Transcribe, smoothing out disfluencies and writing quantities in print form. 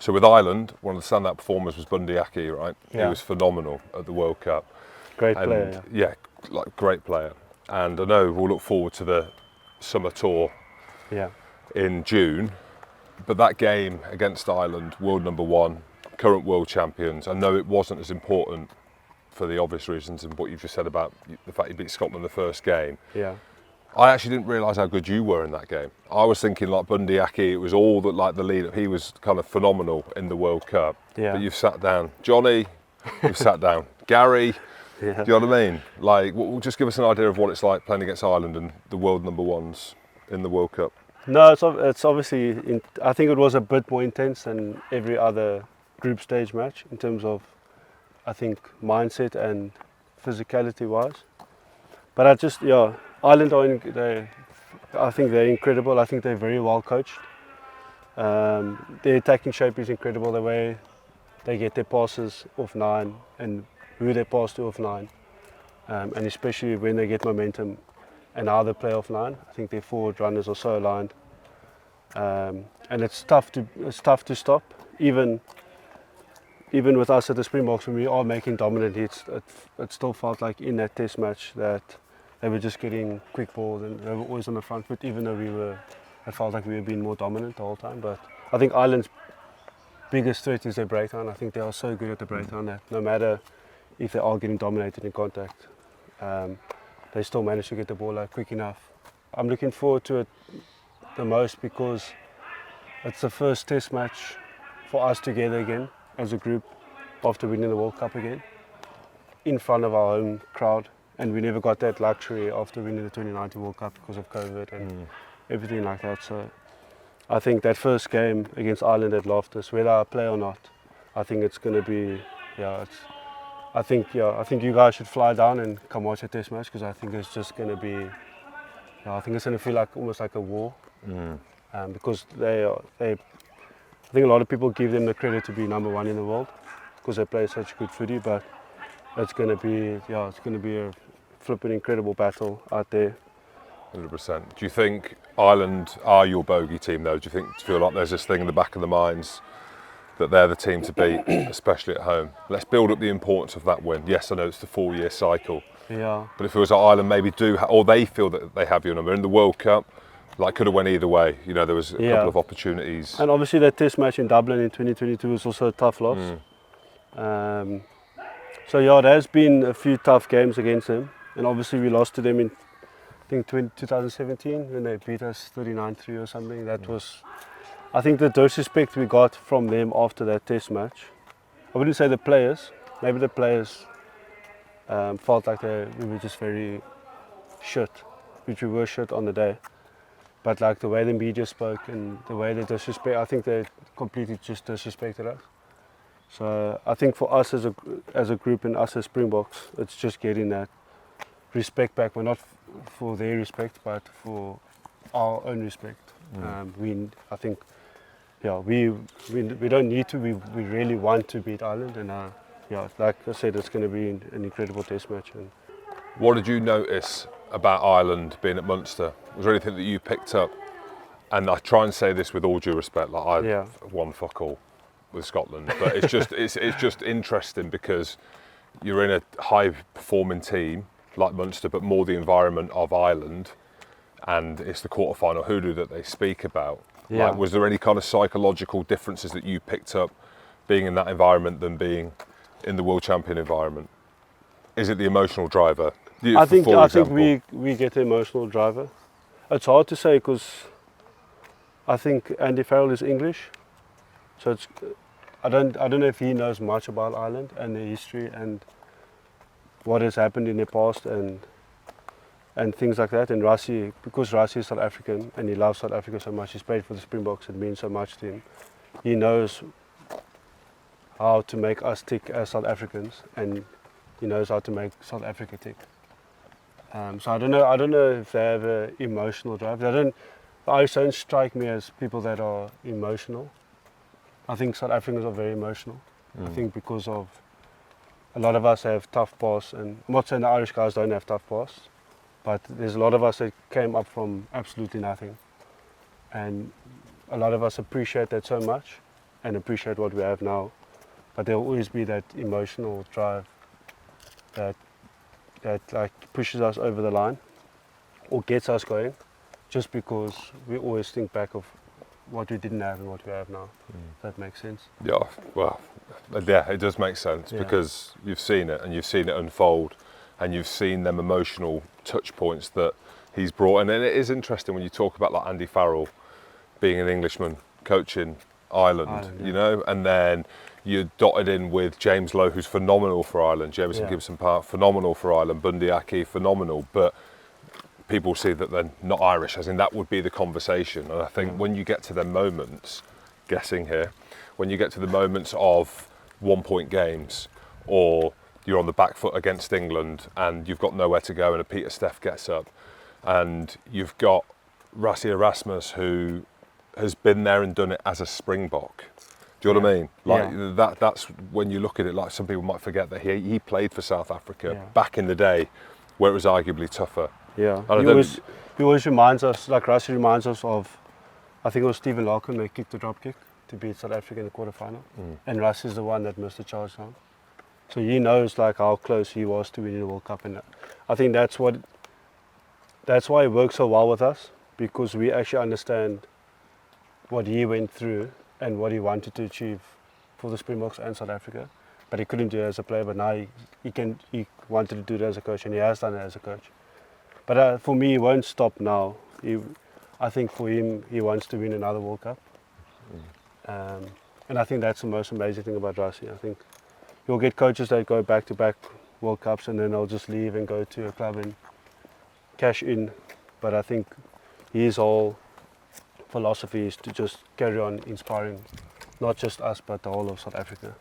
So with Ireland, one of the standout performers was Bundy Aki, right? Yeah. He was phenomenal at the World Cup. Great And player. yeah, like great player. And I know we'll look forward to the summer tour Yeah. in June, but that game against Ireland, world number one, current world champions, I know it wasn't as important for the obvious reasons and what you've just said about the fact you beat Scotland the first game. Yeah. I actually didn't realise how good you were in that game. I was thinking like Bundy Aki, it was all that like the lead up. He was kind of phenomenal in the World Cup. Yeah. But you've sat down. Johnny, you've sat down. Gary, Yeah. do you know what I mean? Like, just give us an idea of what it's like playing against Ireland and the world number ones in the World Cup. No, it's obviously. I think it was a bit more intense than every other group stage match in terms of, I think, mindset and physicality wise. But Ireland I think they're incredible. I think they're very well coached. Their attacking shape is incredible. The way they get their passes off 9 and who they pass to off 9, and especially when they get momentum and how they play off 9. I think their forward runners are so aligned, and it's tough to stop. Even with us at the Springboks, when we are making dominant hits, it still felt like in that test match that they were just getting quick balls and they were always on the front foot, even though it felt like we were being more dominant the whole time. But I think Ireland's biggest threat is their breakdown. I think they are so good at the breakdown that no matter if they are getting dominated in contact, they still manage to get the ball out quick enough. I'm looking forward to it the most because it's the first test match for us together again as a group after winning the World Cup again in front of our home crowd. And we never got that luxury after winning the 2019 World Cup because of COVID and everything like that. So I think that first game against Ireland at Loftus, whether I play or not, I think it's going to be, I think you guys should fly down and come watch a test match because I think it's just going to be, I think it's going to feel like almost like a war. Because I think a lot of people give them the credit to be number one in the world because they play such good footy, but it's going to be a flipping incredible battle out there. 100%. Do you think Ireland are your bogey team though? Do you feel like there's this thing in the back of the minds that they're the team to beat, especially at home? Let's build up the importance of that win. Yes, I know it's the 4-year cycle. Yeah. But it feels like Ireland maybe or they feel that they have your number. In the World Cup, like could have went either way. You know, there was a couple of opportunities. And obviously that test match in Dublin in 2022 was also a tough loss. So there's been a few tough games against them. And obviously we lost to them in, I think, 2017 when they beat us 39-3 or something. That was, I think, the disrespect we got from them after that test match. I wouldn't say the players. Maybe the players felt like we were just very shit, which we were shit on the day. But like the way the media spoke and the way they disrespect, I think they completely just disrespected us. So I think for us as a group and us as Springboks, it's just getting that respect back. We're not for their respect, but for our own respect. I think, we don't need to. We really want to beat Ireland, and like I said, it's going to be an incredible test match. And what did you notice about Ireland being at Munster? Was there anything that you picked up? And I try and say this with all due respect, like I've won fuck all with Scotland, but it's just it's just interesting because you're in a high performing team like Munster, but more the environment of Ireland, and it's the quarterfinal hoodoo that they speak about. Yeah. Like, was there any kind of psychological differences that you picked up being in that environment than being in the world champion environment? Is it the emotional driver? I think we get the emotional driver. It's hard to say because I think Andy Farrell is English, so I don't know if he knows much about Ireland and their history and what has happened in the past and things like that. And Rassie, because Rassie is South African and he loves South Africa so much, he's played for the Springboks, it means so much to him. He knows how to make us tick as South Africans, and he knows how to make South Africa tick. So I don't know if they have an emotional drive. The Irish don't strike me as people that are emotional. I think South Africans are very emotional. I think because of a lot of us have tough past, and I'm not saying the Irish guys don't have tough past, but there's a lot of us that came up from absolutely nothing, and a lot of us appreciate that so much, and appreciate what we have now. But there will always be that emotional drive that like pushes us over the line or gets us going, just because we always think back of what we didn't have and what we have now. That makes sense. Yeah, well, yeah, it does make sense because you've seen it and you've seen it unfold and you've seen them emotional touch points that he's brought in. And it is interesting when you talk about like Andy Farrell being an Englishman coaching Ireland, you know, and then you're dotted in with James Lowe, who's phenomenal for Ireland, Jamison Gibson Park, phenomenal for Ireland, Bundy Aki, phenomenal, but people see that they're not Irish, as in that would be the conversation. And I think when you get to the moments, guessing here, when you get to the moments of 1 point games, or you're on the back foot against England and you've got nowhere to go and a Peter Steff gets up, and you've got Rassie Erasmus who has been there and done it as a Springbok. Do you know what I mean? Like that's when you look at it, like some people might forget that he played for South Africa back in the day where it was arguably tougher. Yeah, he always reminds us, like Rassie reminds us of, I think it was Stephen Larkin that kicked the drop kick to beat South Africa in the quarterfinal. And Rassie's the one that missed the charge down. So he knows like how close he was to winning the World Cup, and I think that's why he works so well with us, because we actually understand what he went through and what he wanted to achieve for the Springboks and South Africa, but he couldn't do it as a player. But now he wanted to do it as a coach, and he has done it as a coach. But for me, he won't stop now. I think for him, he wants to win another World Cup, and I think that's the most amazing thing about Rassie. I think you'll get coaches that go back-to-back World Cups and then they'll just leave and go to a club and cash in. But I think his whole philosophy is to just carry on inspiring not just us but the whole of South Africa.